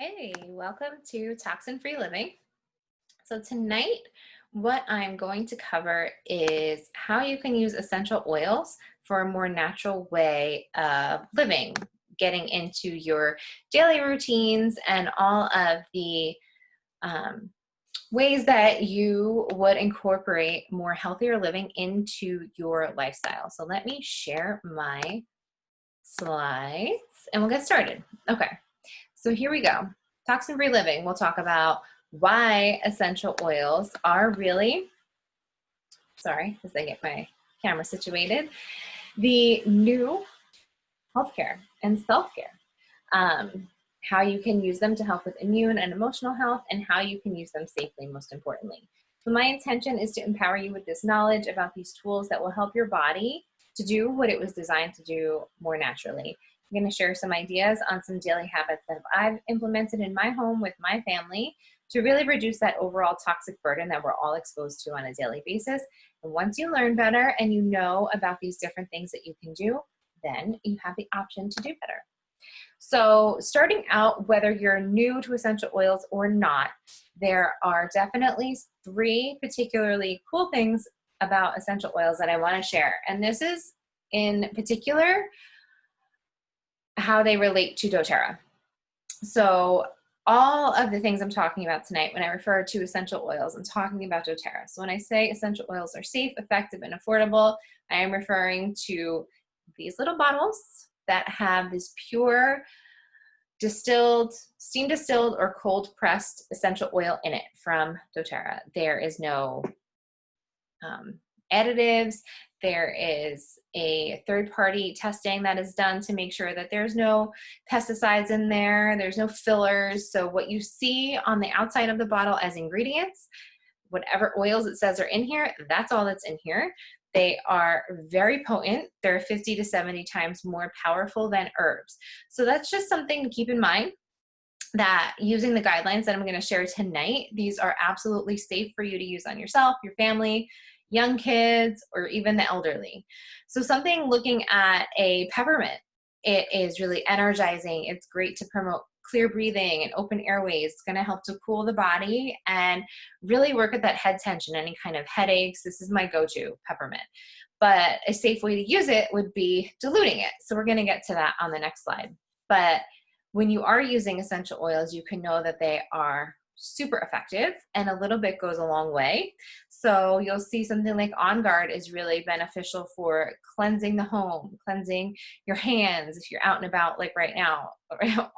Hey, welcome to Toxin Free Living. So, tonight, what I'm going to cover is how you can use essential oils for a more natural way of living, getting into your daily routines and all of the um, ways that you would incorporate more healthier living into your lifestyle. So, let me share my slides and we'll get started. Okay. So here we go. Toxin-free living, we'll talk about why essential oils are really, sorry, as I get my camera situated, the new healthcare and self-care. How you can use them to help with immune and emotional health, and how you can use them safely, most importantly. So my intention is to empower you with this knowledge about these tools that will help your body to do what it was designed to do more naturally. I'm going to share some ideas on some daily habits that I've implemented in my home with my family to really reduce that overall toxic burden that we're all exposed to on a daily basis. And once you learn better and you know about these different things that you can do, then you have the option to do better. So starting out, whether you're new to essential oils or not, there are definitely three particularly cool things about essential oils that I want to share. And this is in particular how they relate to doTERRA. So all of the things I'm talking about tonight, when I refer to essential oils, I'm talking about doTERRA. So when I say essential oils are safe, effective, and affordable, I am referring to these little bottles that have this pure distilled, steam distilled, or cold pressed essential oil in it from doTERRA. There is no additives. There is a third-party testing that is done to make sure that there's no pesticides in there, there's no fillers. So what you see on the outside of the bottle as ingredients, whatever oils it says are in here, that's all that's in here. They are very potent. They're 50 to 70 times more powerful than herbs. So that's just something to keep in mind, that using the guidelines that I'm going to share tonight, these are absolutely safe for you to use on yourself, your family, young kids, or even the elderly. So something looking at a peppermint, it is really energizing. It's great to promote clear breathing and open airways. It's going to help to cool the body and really work at that head tension, any kind of headaches. This is my go-to, peppermint. But a safe way to use it would be diluting it. So we're going to get to that on the next slide. But when you are using essential oils, you can know that they are super effective, and a little bit goes a long way. So you'll see something like On Guard is really beneficial for cleansing the home, cleansing your hands if you're out and about like right now,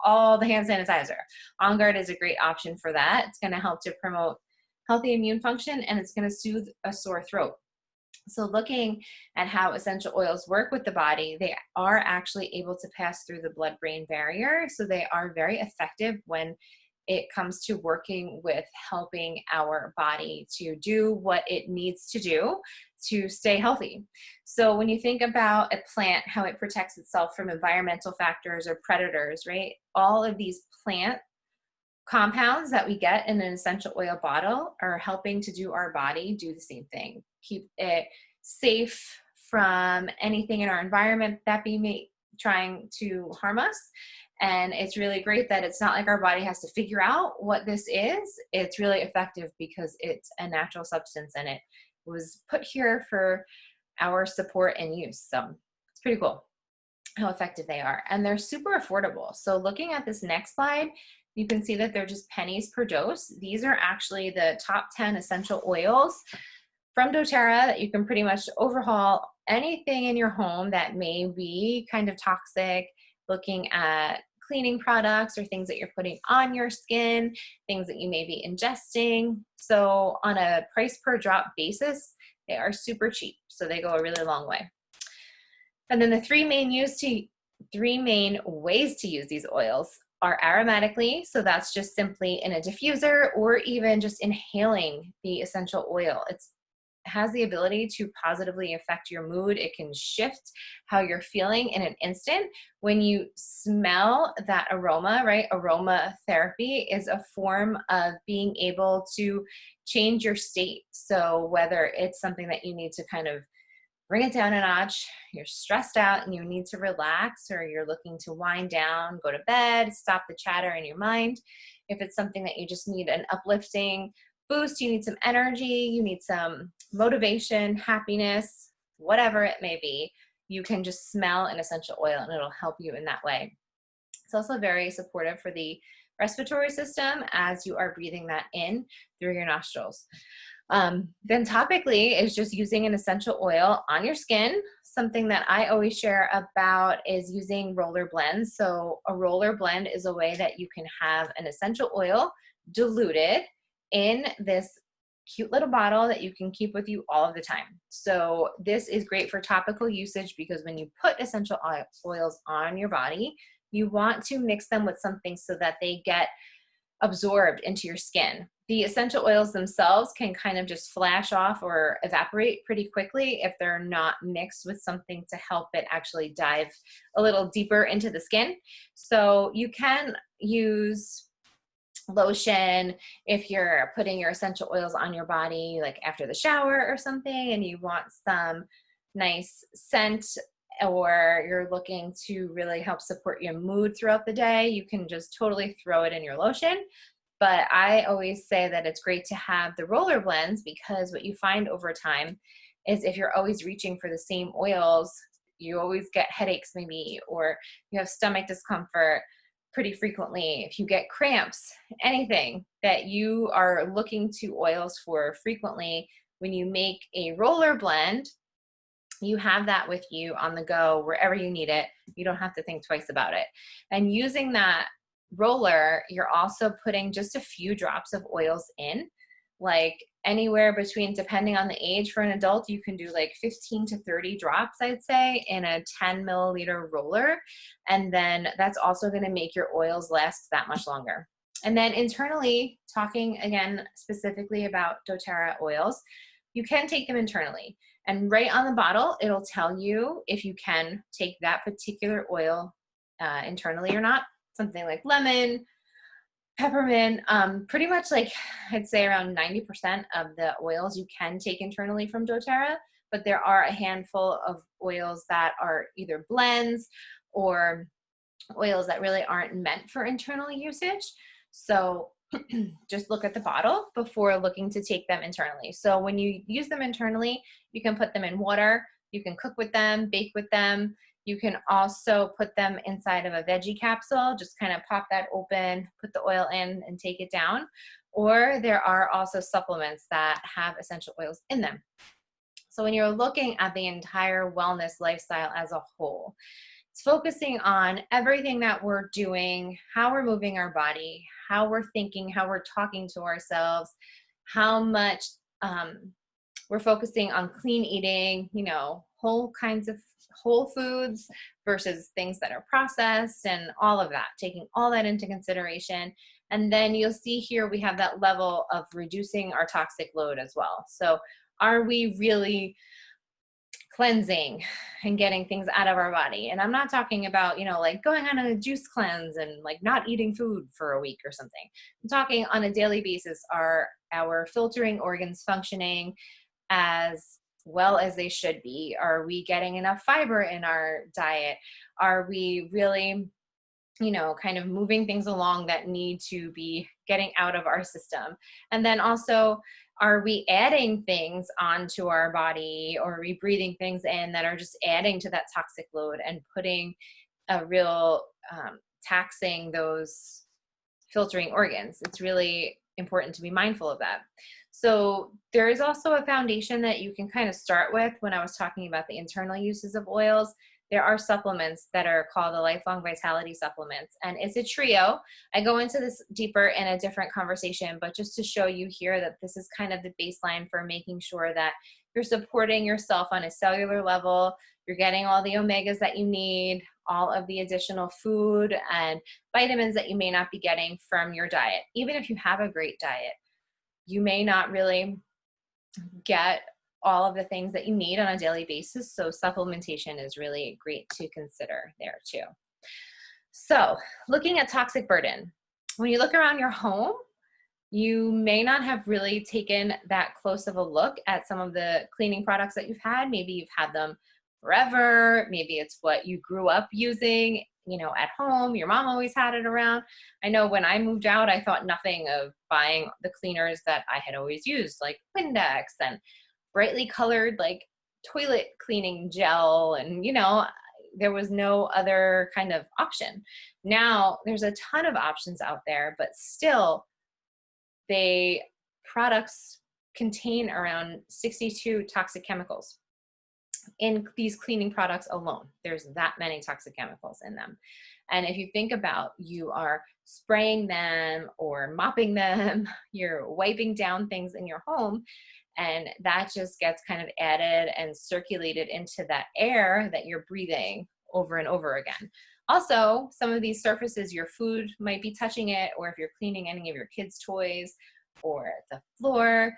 all the hand sanitizer. On Guard is a great option for that. It's going to help to promote healthy immune function, and it's going to soothe a sore throat. So looking at how essential oils work with the body, they are actually able to pass through the blood-brain barrier. So they are very effective when it comes to working with helping our body to do what it needs to do to stay healthy. So when you think about a plant, how it protects itself from environmental factors or predators, right? All of these plant compounds that we get in an essential oil bottle are helping to do our body do the same thing. Keep it safe from anything in our environment that be trying to harm us. And it's really great that it's not like our body has to figure out what this is. It's really effective because it's a natural substance and it was put here for our support and use. So it's pretty cool how effective they are. And they're super affordable. So looking at this next slide, you can see that they're just pennies per dose. These are actually the top 10 essential oils from doTERRA that you can pretty much overhaul anything in your home that may be kind of toxic, looking at cleaning products or things that you're putting on your skin, things that you may be ingesting. So on a price per drop basis, they are super cheap. So they go a really long way. And then the three main ways to use these oils are aromatically. So that's just simply in a diffuser or even just inhaling the essential oil. It has the ability to positively affect your mood. It can shift how you're feeling in an instant. When you smell that aroma, right? Aromatherapy is a form of being able to change your state. So whether it's something that you need to kind of bring it down a notch, you're stressed out and you need to relax, or you're looking to wind down, go to bed, stop the chatter in your mind. If it's something that you just need an uplifting boost, you need some energy, you need some motivation, happiness, whatever it may be, you can just smell an essential oil and it'll help you in that way. It's also very supportive for the respiratory system as you are breathing that in through your nostrils. Then topically is just using an essential oil on your skin. Something that I always share about is using roller blends. So a roller blend is a way that you can have an essential oil diluted in this cute little bottle that you can keep with you all of the time. So this is great for topical usage because when you put essential oils on your body, you want to mix them with something so that they get absorbed into your skin. The essential oils themselves can kind of just flash off or evaporate pretty quickly if they're not mixed with something to help it actually dive a little deeper into the skin. So you can use lotion if you're putting your essential oils on your body, like after the shower or something, and you want some nice scent, or you're looking to really help support your mood throughout the day, you can just totally throw it in your lotion. But I always say that it's great to have the roller blends, because what you find over time is if you're always reaching for the same oils, you always get headaches maybe, or you have stomach discomfort pretty frequently. If you get cramps, anything that you are looking to oils for frequently, when you make a roller blend, you have that with you on the go wherever you need it. You don't have to think twice about it. And using that roller, you're also putting just a few drops of oils in, like anywhere between, depending on the age, for an adult, you can do like 15 to 30 drops, I'd say, in a 10 milliliter roller. And then that's also going to make your oils last that much longer. And then internally, talking again specifically about doTERRA oils, you can take them internally. And right on the bottle, it'll tell you if you can take that particular oil internally or not. Something like lemon, peppermint, pretty much like I'd say around 90% of the oils you can take internally from doTERRA, but there are a handful of oils that are either blends or oils that really aren't meant for internal usage. So just look at the bottle before looking to take them internally. So when you use them internally, you can put them in water, you can cook with them, bake with them. You can also put them inside of a veggie capsule, just kind of pop that open, put the oil in and take it down. Or there are also supplements that have essential oils in them. So when you're looking at the entire wellness lifestyle as a whole, it's focusing on everything that we're doing, how we're moving our body, how we're thinking, how we're talking to ourselves, how much we're focusing on clean eating, whole kinds of whole foods versus things that are processed, and all of that, taking all that into consideration. And then you'll see here we have that level of reducing our toxic load as well. So are we really cleansing and getting things out of our body? And I'm not talking about, like going on a juice cleanse and like not eating food for a week or something. I'm talking on a daily basis. Are our filtering organs functioning as well as they should be? Are we getting enough fiber in our diet? Are we really, kind of moving things along that need to be getting out of our system? And then also, are we adding things onto our body, or are we breathing things in that are just adding to that toxic load and putting a real taxing those filtering organs? It's really important to be mindful of that. So there is also a foundation that you can kind of start with. When I was talking about the internal uses of oils, there are supplements that are called the Lifelong Vitality supplements, and it's a trio. I go into this deeper in a different conversation, but just to show you here that this is kind of the baseline for making sure that you're supporting yourself on a cellular level, you're getting all the omegas that you need, all of the additional food and vitamins that you may not be getting from your diet. Even if you have a great diet, you may not really get all of the things that you need on a daily basis. So supplementation is really great to consider there too. So looking at toxic burden, when you look around your home, You may not have really taken that close of a look at some of the cleaning products that you've had. Maybe you've had them forever. Maybe it's what you grew up using, at home. Your mom always had it around. I know when I moved out, I thought nothing of buying the cleaners that I had always used, like Windex and brightly colored, like toilet cleaning gel. And, there was no other kind of option. Now there's a ton of options out there, but still, they products contain around 62 toxic chemicals in these cleaning products alone. There's that many toxic chemicals in them. And if you think about, you are spraying them or mopping them, you're wiping down things in your home, and that just gets kind of added and circulated into that air that you're breathing over and over again. Also, some of these surfaces, your food might be touching it, or if you're cleaning any of your kids' toys or the floor.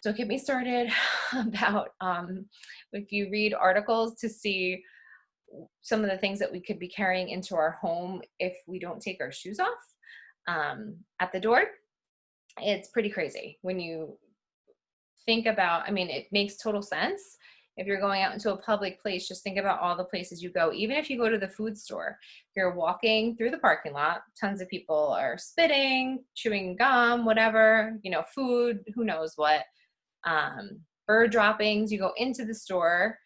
Don't get me started about if you read articles to see some of the things that we could be carrying into our home if we don't take our shoes off at the door. It's pretty crazy when you think about, it makes total sense. If you're going out into a public place, just think about all the places you go. Even if you go to the food store, you're walking through the parking lot, tons of people are spitting, chewing gum, whatever, food, who knows what, bird droppings. You go into the store,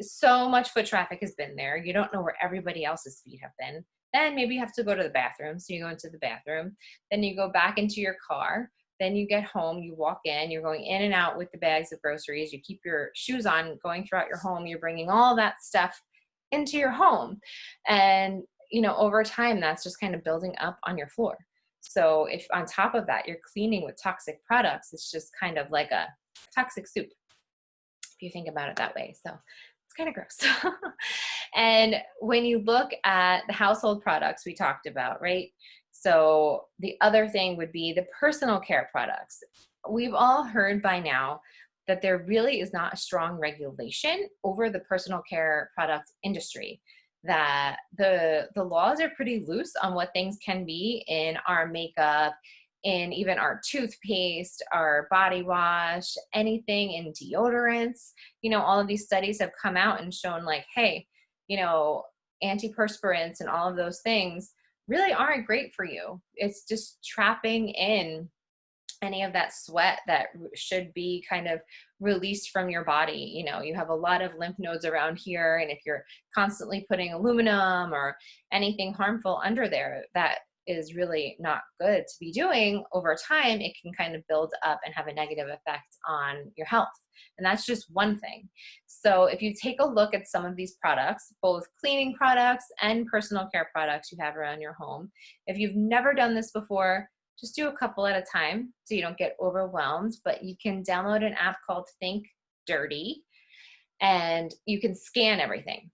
so much foot traffic has been there. You don't know where everybody else's feet have been. Then maybe you have to go to the bathroom. So you go into the bathroom, then you go back into your car. Then you get home, you walk in, you're going in and out with the bags of groceries. You keep your shoes on going throughout your home. You're bringing all that stuff into your home. And, over time, that's just kind of building up on your floor. So if on top of that, you're cleaning with toxic products, it's just kind of like a toxic soup, if you think about it that way. So it's kind of gross. And when you look at the household products we talked about, right? So the other thing would be the personal care products. We've all heard by now that there really is not a strong regulation over the personal care product industry, that the laws are pretty loose on what things can be in our makeup, in even our toothpaste, our body wash, anything in deodorants. All of these studies have come out and shown like, hey, antiperspirants and all of those things really aren't great for you. It's just trapping in any of that sweat that should be kind of released from your body. You have a lot of lymph nodes around here, and if you're constantly putting aluminum or anything harmful under there, that is really not good to be doing. Over time, it can kind of build up and have a negative effect on your health. And that's just one thing. So if you take a look at some of these products, both cleaning products and personal care products you have around your home, if you've never done this before, just do a couple at a time so you don't get overwhelmed. But you can download an app called Think Dirty, and you can scan everything.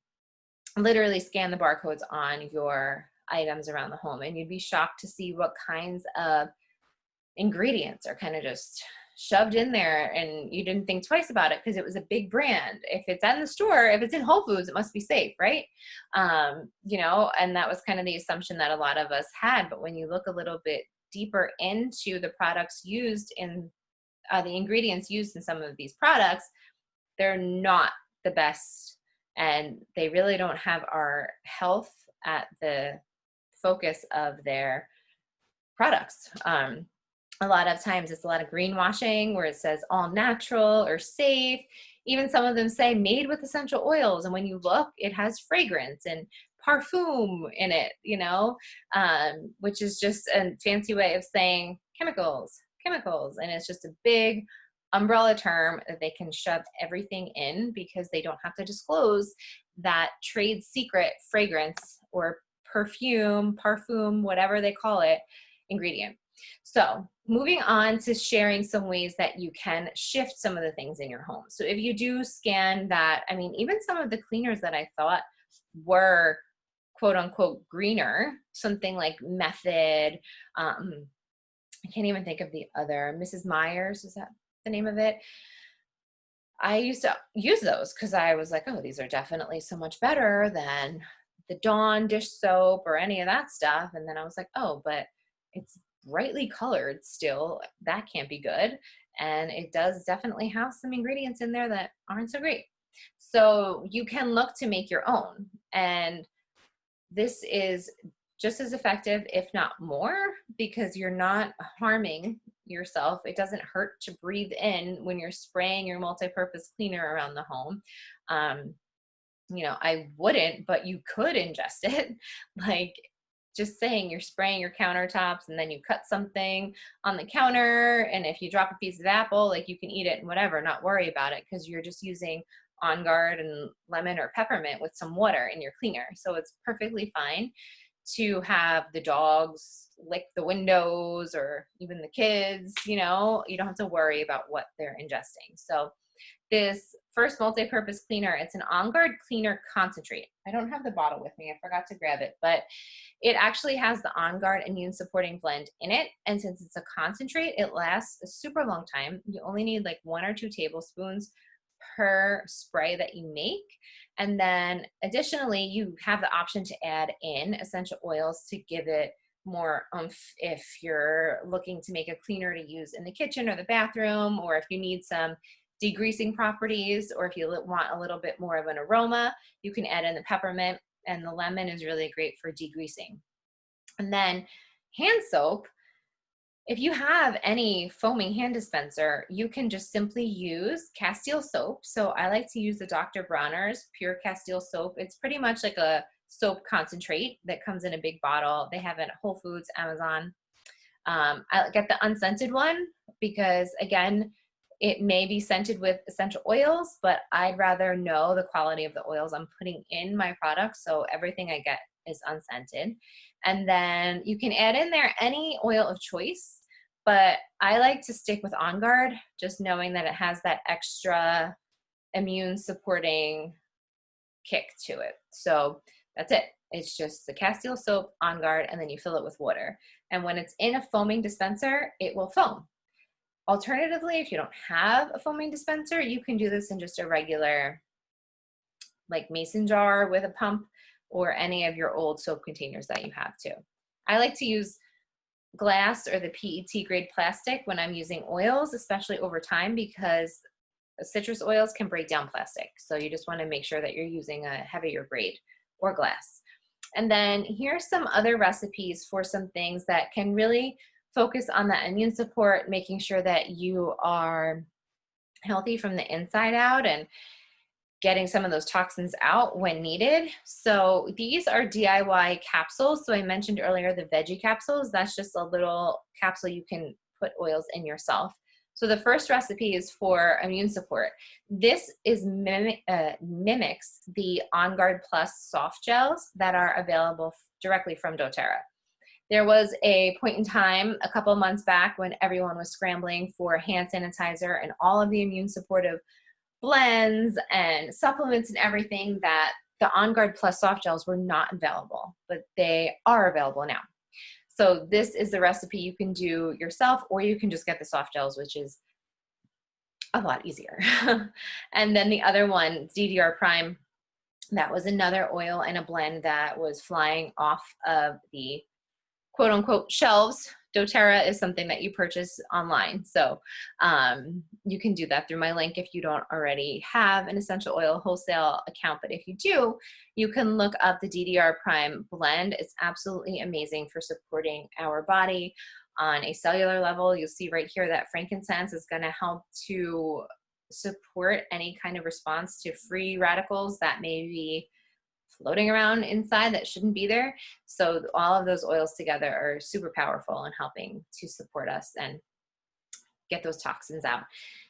Literally scan the barcodes on your items around the home, and you'd be shocked to see what kinds of ingredients are kind of just shoved in there, and you didn't think twice about it because it was a big brand. If it's in the store, if it's in Whole Foods, it must be safe, right? And that was kind of the assumption that a lot of us had. But when you look a little bit deeper into the products used in the ingredients used in some of these products, they're not the best, and they really don't have our health at the focus of their products. A lot of times it's a lot of greenwashing where it says all natural or safe. Even some of them say made with essential oils, and when you look, it has fragrance and parfum in it, which is just a fancy way of saying chemicals, and it's just a big umbrella term that they can shove everything in because they don't have to disclose that trade secret fragrance or parfum, whatever they call it, ingredient. So moving on to sharing some ways that you can shift some of the things in your home. So if you do scan that, even some of the cleaners that I thought were quote unquote greener, something like Method, I can't even think of the other, Mrs. Myers, is that the name of it? I used to use those because I was like, oh, these are definitely so much better than the Dawn dish soap or any of that stuff. And then I was like, oh, but it's brightly colored still, that can't be good. And it does definitely have some ingredients in there that aren't so great. So you can look to make your own. And this is just as effective, if not more, because you're not harming yourself. It doesn't hurt to breathe in when you're spraying your multi-purpose cleaner around the home. Um, I wouldn't, but you could ingest it. Like, just saying, you're spraying your countertops and then you cut something on the counter. And if you drop a piece of apple, like, you can eat it and whatever, not worry about it, because you're just using On Guard and lemon or peppermint with some water in your cleaner. So it's perfectly fine to have the dogs lick the windows or even the kids, you don't have to worry about what they're ingesting. So this first multi-purpose cleaner, it's an On Guard cleaner concentrate. I don't have the bottle with me. I forgot to grab it, but it actually has the On Guard immune supporting blend in it. And since it's a concentrate, it lasts a super long time. You only need like 1 or 2 tablespoons per spray that you make. And then additionally, you have the option to add in essential oils to give it more oomph if you're looking to make a cleaner to use in the kitchen or the bathroom, or if you need some degreasing properties, or if you want a little bit more of an aroma, you can add in the peppermint, and the lemon is really great for degreasing. And then hand soap, if you have any foaming hand dispenser, you can just simply use Castile soap. So I like to use the Dr. Bronner's Pure Castile soap. It's pretty much like a soap concentrate that comes in a big bottle. They have it at Whole Foods, Amazon. I get the unscented one because, again, it may be scented with essential oils, but I'd rather know the quality of the oils I'm putting in my products. So everything I get is unscented. And then you can add in there any oil of choice, but I like to stick with On Guard, just knowing that it has that extra immune supporting kick to it. So that's it. It's just the Castile soap, On Guard, and then you fill it with water. And when it's in a foaming dispenser, it will foam. Alternatively, if you don't have a foaming dispenser, you can do this in just a regular, like, mason jar with a pump, or any of your old soap containers that you have too. I like to use glass or the PET grade plastic when I'm using oils, especially over time, because citrus oils can break down plastic. So you just want to make sure that you're using a heavier grade, or glass. And then here's some other recipes for some things that can really focus on that immune support, making sure that you are healthy from the inside out and getting some of those toxins out when needed. So these are DIY capsules. So I mentioned earlier the veggie capsules. That's just a little capsule you can put oils in yourself. So the first recipe is for immune support. This is mimics the On Guard Plus soft gels that are available directly from doTERRA. There was a point in time a couple of months back when everyone was scrambling for hand sanitizer and all of the immune supportive blends and supplements and everything, that the On Guard Plus soft gels were not available, but they are available now. So this is the recipe you can do yourself, or you can just get the soft gels, which is a lot easier. And then the other one, DDR Prime, that was another oil and a blend that was flying off of the quote unquote shelves. doTERRA is something that you purchase online. So you can do that through my link if you don't already have an essential oil wholesale account. But if you do, you can look up the DDR Prime blend. It's absolutely amazing for supporting our body on a cellular level. You'll see right here that frankincense is going to help to support any kind of response to free radicals that may be floating around inside that shouldn't be there. So all of those oils together are super powerful in helping to support us and get those toxins out.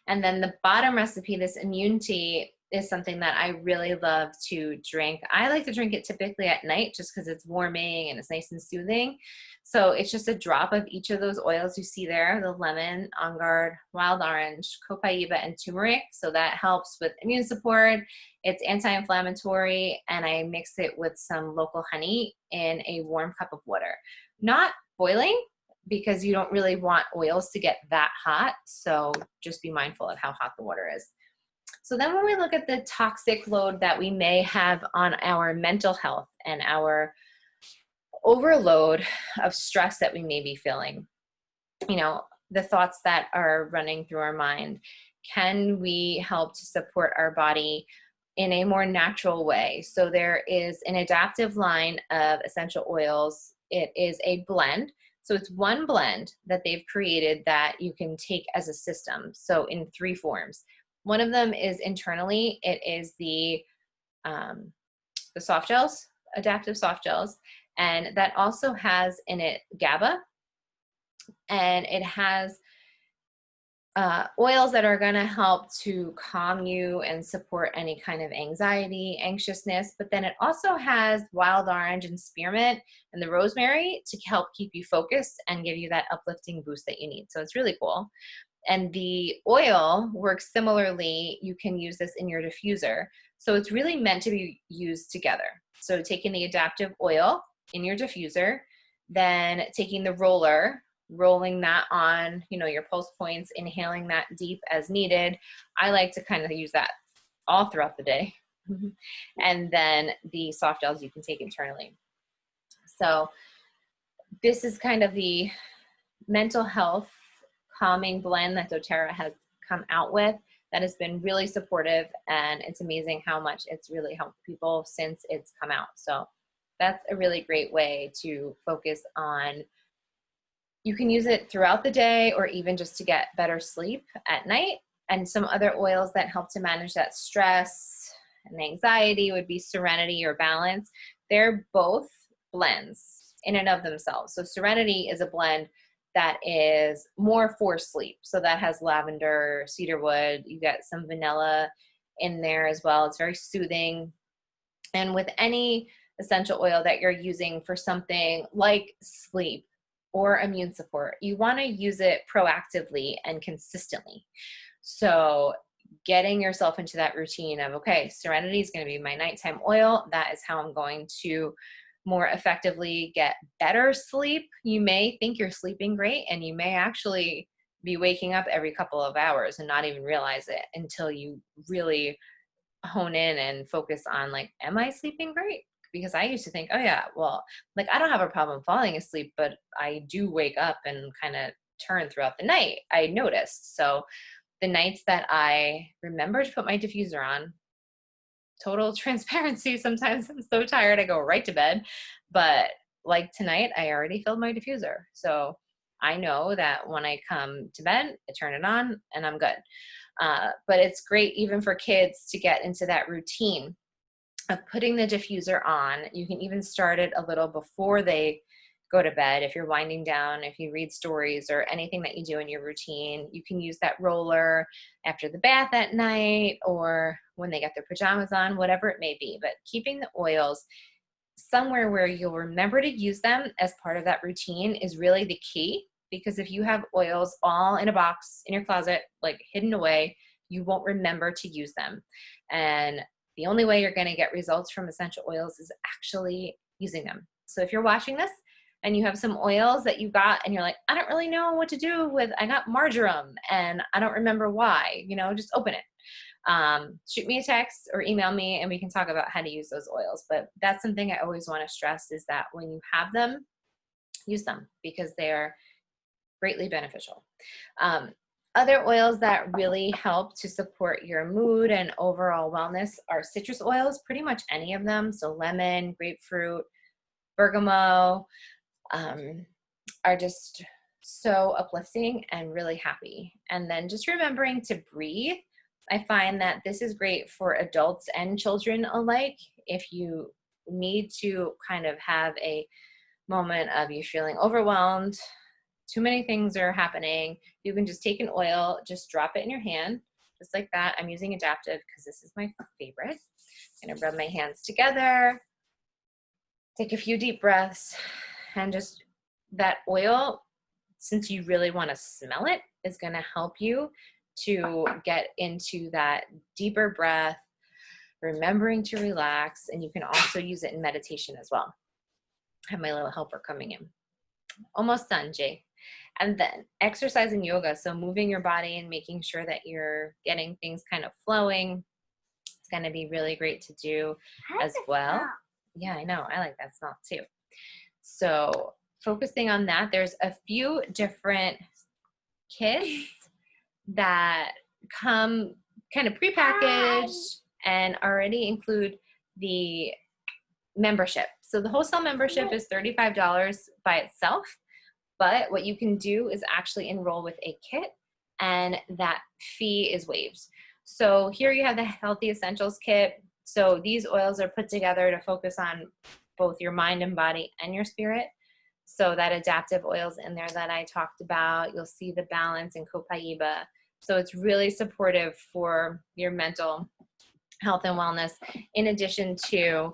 And then the bottom recipe, this immune tea, is something that I really love to drink. I like to drink it typically at night just because it's warming and it's nice and soothing. So it's just a drop of each of those oils you see there, the lemon, On Guard, wild orange, copaiba, and turmeric. So that helps with immune support. It's anti-inflammatory, and I mix it with some local honey in a warm cup of water. Not boiling, because you don't really want oils to get that hot. So just be mindful of how hot the water is. So then when we look at the toxic load that we may have on our mental health and our overload of stress that we may be feeling, you know, the thoughts that are running through our mind. Can we help to support our body in a more natural way? So there is an adaptive line of essential oils. It is a blend. So it's one blend that they've created that you can take as a system. So in 3 forms. One of them is internally. It is the soft gels, adaptive soft gels, and that also has in it GABA, and it has oils that are going to help to calm you and support any kind of anxiety, anxiousness. But then it also has wild orange and spearmint and the rosemary to help keep you focused and give you that uplifting boost that you need. So it's really cool. And the oil works similarly. You can use this in your diffuser. So it's really meant to be used together. So taking the adaptive oil in your diffuser, then taking the roller, rolling that on, you know, your pulse points, inhaling that deep as needed. I like to kind of use that all throughout the day. And then the soft gels you can take internally. So this is kind of the mental health calming blend that doTERRA has come out with that has been really supportive, and it's amazing how much it's really helped people since it's come out. So that's a really great way to focus on. You can use it throughout the day or even just to get better sleep at night. And some other oils that help to manage that stress and anxiety would be Serenity or Balance. They're both blends in and of themselves. So Serenity is a blend that is more for sleep. So that has lavender, cedarwood, you get some vanilla in there as well. It's very soothing. And with any essential oil that you're using for something like sleep or immune support, you want to use it proactively and consistently. So getting yourself into that routine of, okay, Serenity is going to be my nighttime oil. That is how I'm going to more effectively get better sleep. You may think you're sleeping great, and you may actually be waking up every couple of hours and not even realize it until you really hone in and focus on, like, am I sleeping great? Because I used to think, oh yeah, well, like, I don't have a problem falling asleep, but I do wake up and kind of turn throughout the night, I noticed. So the nights that I remember to put my diffuser on, total transparency, sometimes I'm so tired I go right to bed, but like tonight I already filled my diffuser, so I know that when I come to bed I turn it on and I'm good. But it's great even for kids to get into that routine of putting the diffuser on. You can even start it a little before they go to bed. If you're winding down, if you read stories or anything that you do in your routine, you can use that roller after the bath at night or when they get their pajamas on, whatever it may be. But keeping the oils somewhere where you'll remember to use them as part of that routine is really the key. Because if you have oils all in a box in your closet, like hidden away, you won't remember to use them. And the only way you're going to get results from essential oils is actually using them. So if you're watching this and you have some oils that you got and you're like, I don't really know what to do with, I got marjoram and I don't remember why, you know, just open it. Shoot me a text or email me and we can talk about how to use those oils. But that's something I always want to stress, is that when you have them, use them because they're greatly beneficial. Other oils that really help to support your mood and overall wellness are citrus oils, pretty much any of them. So lemon, grapefruit, bergamot, are just so uplifting and really happy. And then just remembering to breathe. I find that this is great for adults and children alike. If you need to kind of have a moment of you feeling overwhelmed, too many things are happening, you can just take an oil, just drop it in your hand, just like that. I'm using adaptive because this is my favorite. I'm gonna rub my hands together, take a few deep breaths, and just that oil, since you really want to smell it, is going to help you to get into that deeper breath, remembering to relax. And you can also use it in meditation as well. I have my little helper coming in. Almost done, Jay. And then exercise and yoga. So moving your body and making sure that you're getting things kind of flowing. It's going to be really great to do as well. Yeah, I know. I like that smell too. So focusing on that, there's a few different kits that come kind of prepackaged and already include the membership. So the wholesale membership is $35 by itself, but what you can do is actually enroll with a kit, and that fee is waived. So here you have the Healthy Essentials kit. So these oils are put together to focus on both your mind and body and your spirit. So that adaptive oils in there that I talked about, you'll see the balance in copaiba. So it's really supportive for your mental health and wellness, in addition to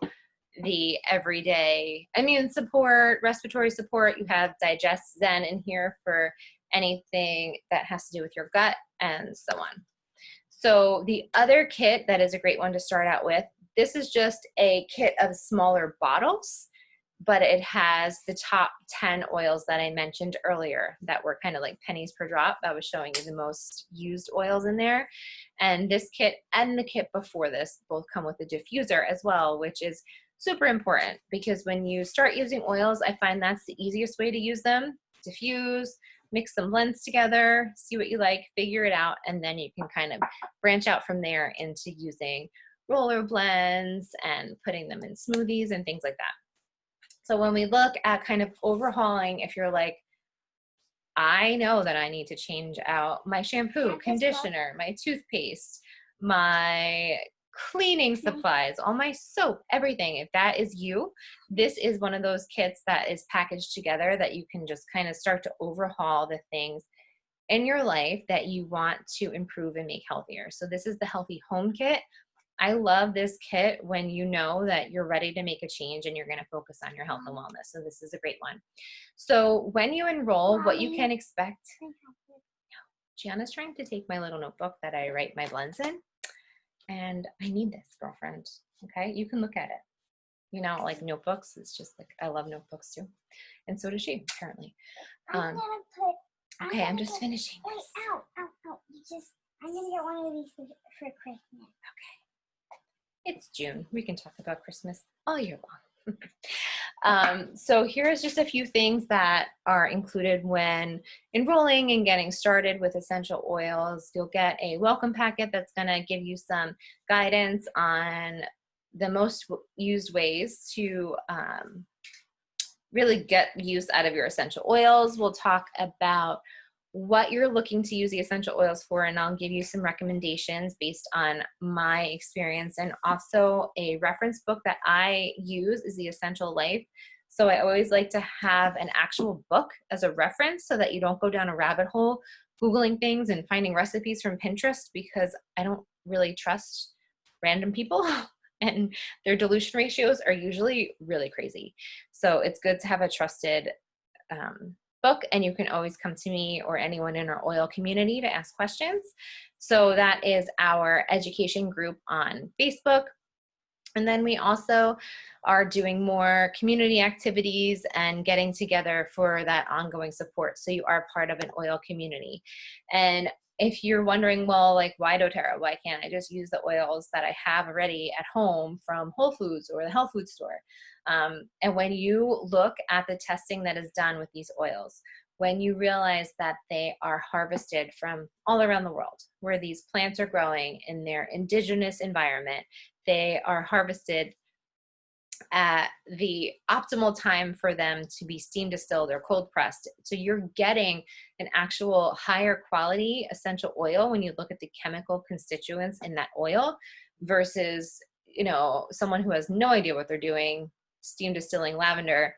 the everyday immune support, respiratory support. You have Digest Zen in here for anything that has to do with your gut and so on. So the other kit that is a great one to start out with, this is just a kit of smaller bottles, but it has the top 10 oils that I mentioned earlier that were kind of like pennies per drop. I was showing you the most used oils in there. And this kit and the kit before this both come with a diffuser as well, which is super important because when you start using oils, I find that's the easiest way to use them. Diffuse, mix some blends together, see what you like, figure it out, and then you can kind of branch out from there into using roller blends and putting them in smoothies and things like that. So when we look at kind of overhauling, if you're like, I know that I need to change out my shampoo, conditioner, my toothpaste, my cleaning supplies, all my soap, everything. If that is you, this is one of those kits that is packaged together that you can just kind of start to overhaul the things in your life that you want to improve and make healthier. So this is the Healthy Home Kit. I love this kit when you know that you're ready to make a change and you're going to focus on your health and wellness. So this is a great one. So when you enroll, what you can expect. Gianna's trying to take my little notebook that I write my blends in. And I need this, girlfriend. Okay, you can look at it. You know, like notebooks. It's just like, I love notebooks too. And so does she, apparently. Okay, I'm just finishing this. Wait, ow. I'm going to get one of these for Christmas. Okay. It's June. We can talk about Christmas all year long. So here's just a few things that are included when enrolling and getting started with essential oils. You'll get a welcome packet that's going to give you some guidance on the most used ways to really get use out of your essential oils. We'll talk about what you're looking to use the essential oils for, and I'll give you some recommendations based on my experience. And also a reference book that I use is The Essential Life. So I always like to have an actual book as a reference so that you don't go down a rabbit hole Googling things and finding recipes from Pinterest, because I don't really trust random people and their dilution ratios are usually really crazy. So it's good to have a trusted book, and you can always come to me or anyone in our oil community to ask questions. So that is our education group on Facebook. And then we also are doing more community activities and getting together for that ongoing support. So you are part of an oil community. And if you're wondering, well, like, why doTERRA? Why can't I just use the oils that I have already at home from Whole Foods or the health food store? And when you look at the testing that is done with these oils, when you realize that they are harvested from all around the world, where these plants are growing in their indigenous environment, they are harvested at the optimal time for them to be steam distilled or cold pressed. So you're getting an actual higher quality essential oil when you look at the chemical constituents in that oil versus, you know, someone who has no idea what they're doing, steam distilling lavender,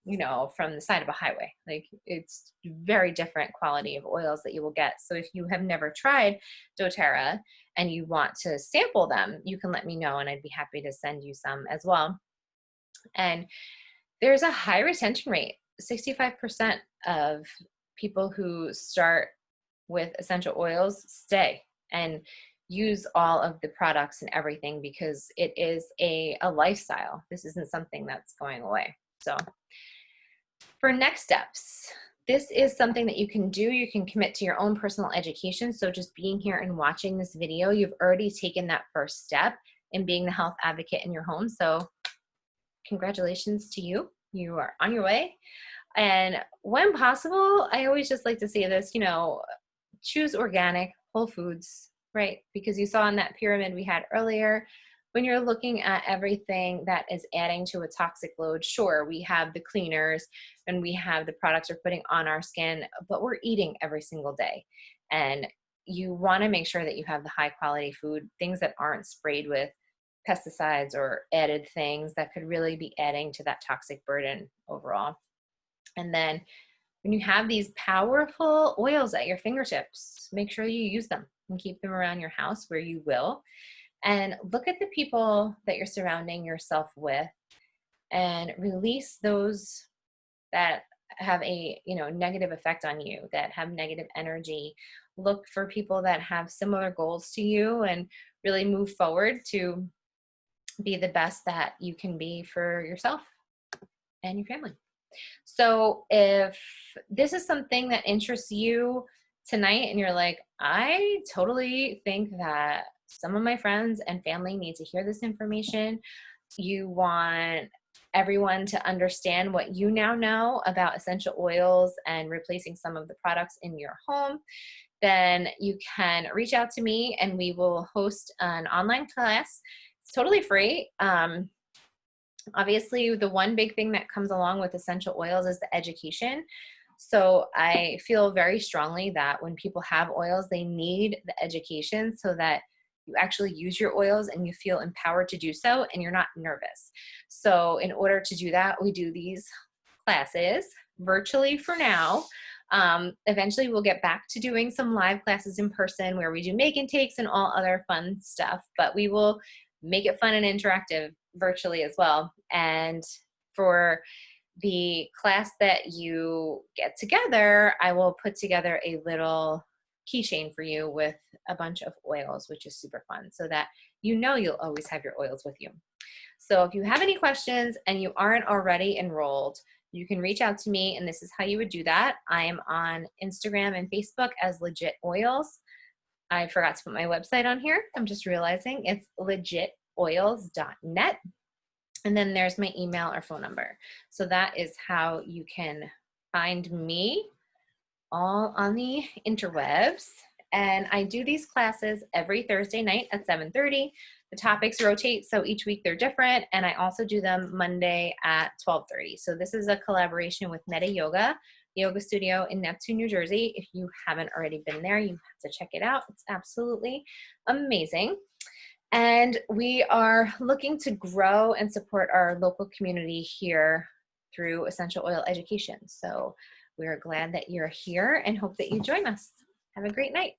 you know, from the side of a highway. Like, it's very different quality of oils that you will get. So if you have never tried doTERRA and you want to sample them, you can let me know and I'd be happy to send you some as well. And there's a high retention rate. 65% of people who start with essential oils stay and use all of the products and everything, because it is a lifestyle. This isn't something that's going away. So for next steps, this is something that you can do. You can commit to your own personal education. So just being here and watching this video, you've already taken that first step in being the health advocate in your home. So congratulations to you. You are on your way. And when possible, I always just like to say this, you know, choose organic, whole foods, right? Because you saw in that pyramid we had earlier, when you're looking at everything that is adding to a toxic load, sure, we have the cleaners and we have the products we're putting on our skin, but we're eating every single day. And you want to make sure that you have the high quality food, things that aren't sprayed with pesticides or added things that could really be adding to that toxic burden overall. And then when you have these powerful oils at your fingertips, make sure you use them and keep them around your house where you will. And look at the people that you're surrounding yourself with and release those that have a, you know, negative effect on you, that have negative energy. Look for people that have similar goals to you and really move forward to be the best that you can be for yourself and your family. So if this is something that interests you tonight and you're like, I totally think that some of my friends and family need to hear this information, you want everyone to understand what you now know about essential oils and replacing some of the products in your home, then you can reach out to me and we will host an online class. It's totally free. Obviously, the one big thing that comes along with essential oils is the education. So I feel very strongly that when people have oils, they need the education so that you actually use your oils and you feel empowered to do so and you're not nervous. So in order to do that, we do these classes virtually for now. Eventually we'll get back to doing some live classes in person where we do make and takes and all other fun stuff, but we will make it fun and interactive virtually as well. And for the class that you get together, I will put together a little keychain for you with a bunch of oils, which is super fun, so that you know you'll always have your oils with you. So if you have any questions and you aren't already enrolled, you can reach out to me, and this is how you would do that. I am on Instagram and Facebook as Legit Oils. I forgot to put my website on here. I'm just realizing it's legitoils.net. And then there's my email or phone number. So that is how you can find me all on the interwebs. And I do these classes every Thursday night at 7:30. The topics rotate, so each week they're different. And I also do them Monday at 12:30. So this is a collaboration with Meta Yoga Studio in Neptune, New Jersey. If you haven't already been there, you have to check it out. It's absolutely amazing. And we are looking to grow and support our local community here through essential oil education. So we're glad that you're here and hope that you join us. Have a great night.